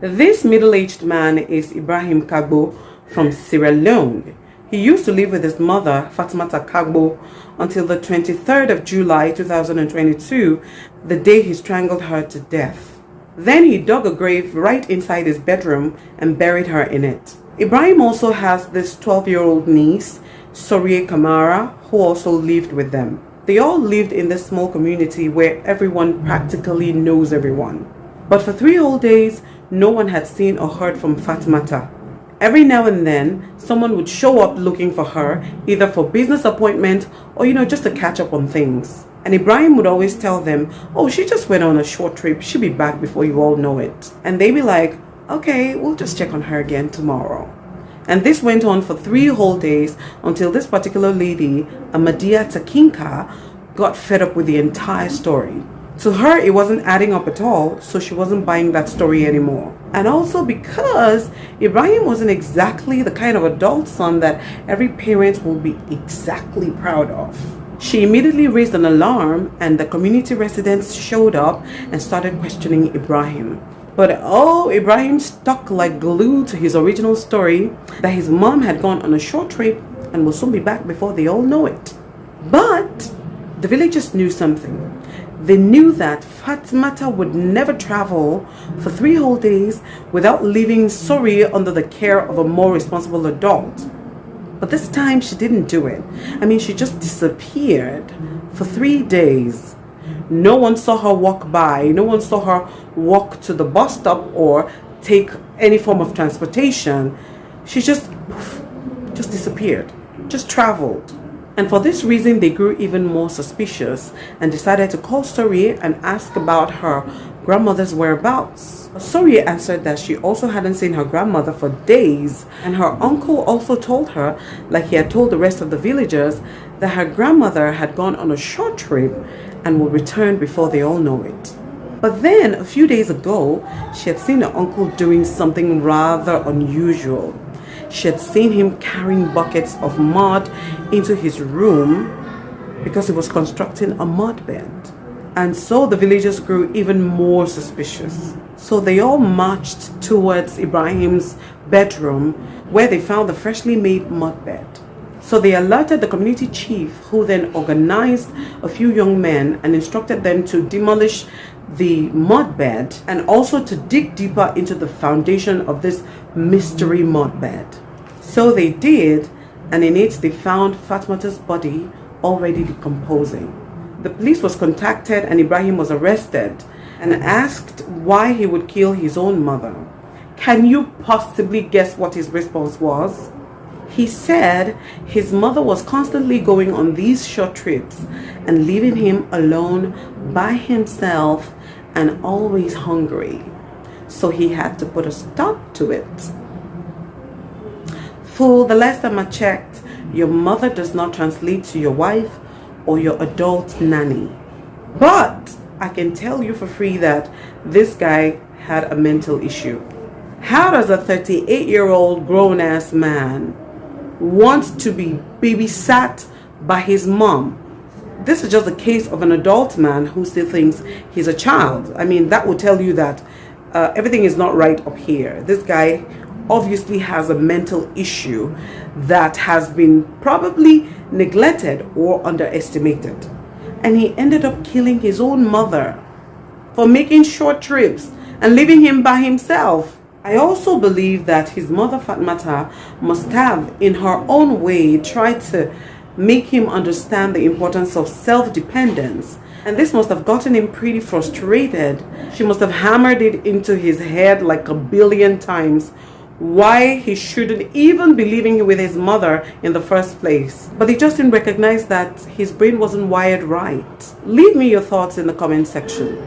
This middle-aged man is Ibrahim Kagbo from Sierra Leone. He used to live with his mother, Fatimata Kagbo, until the 23rd of July 2022, the day he strangled her to death. Then he dug a grave right inside his bedroom and buried her in it. Ibrahim also has this 12-year-old niece, Sorie Kamara, who also lived with them. They all lived in this small community where everyone practically knows everyone. But for 3 whole days, no one had seen or heard from Fatimata. Every now and then, someone would show up looking for her, either for business appointment or, just to catch up on things. And Ibrahim would always tell them, oh, she just went on a short trip. She'll be back before you all know it. And they'd be like, okay, we'll just check on her again tomorrow. And this went on for 3 whole days until this particular lady, Amadia Takinka, got fed up with the entire story. To her, it wasn't adding up at all, so she wasn't buying that story anymore. And also because Ibrahim wasn't exactly the kind of adult son that every parent will be exactly proud of. She immediately raised an alarm, and the community residents showed up and started questioning Ibrahim. But Ibrahim stuck like glue to his original story that his mom had gone on a short trip and will soon be back before they all know it. But the villagers knew something. They knew that Fatimata would never travel for 3 whole days without leaving Sorie under the care of a more responsible adult. But this time she didn't do it. She just disappeared for 3 days. No one saw her walk by. No one saw her walk to the bus stop or take any form of transportation. She just disappeared, just traveled. And for this reason, they grew even more suspicious and decided to call Sorie and ask about her grandmother's whereabouts. Sorie answered that she also hadn't seen her grandmother for days, and her uncle also told her, like he had told the rest of the villagers, that her grandmother had gone on a short trip and would return before they all know it. But then, a few days ago, she had seen her uncle doing something rather unusual. She had seen him carrying buckets of mud into his room because he was constructing a mud bed. And so the villagers grew even more suspicious. So they all marched towards Ibrahim's bedroom where they found the freshly made mud bed. So they alerted the community chief, who then organized a few young men and instructed them to demolish the mud bed and also to dig deeper into the foundation of this mystery mud bed. So they did, and in it they found Fatimata's body already decomposing. The police was contacted and Ibrahim was arrested and asked why he would kill his own mother. Can you possibly guess what his response was? He said his mother was constantly going on these short trips and leaving him alone by himself and always hungry. So he had to put a stop to it. Fool, the last time I checked, your mother does not translate to your wife or your adult nanny. But I can tell you for free that this guy had a mental issue. How does a 38-year-old grown-ass man want to be babysat by his mom? This is just a case of an adult man who still thinks he's a child. That would tell you that everything is not right up here. This guy obviously has a mental issue that has been probably neglected or underestimated. And he ended up killing his own mother for making short trips and leaving him by himself. I also believe that his mother Fatimata must have, in her own way, tried to make him understand the importance of self-dependence. And this must have gotten him pretty frustrated. She must have hammered it into his head like a billion times why he shouldn't even be living with his mother in the first place. But he just didn't recognize that his brain wasn't wired right. Leave me your thoughts in the comment section.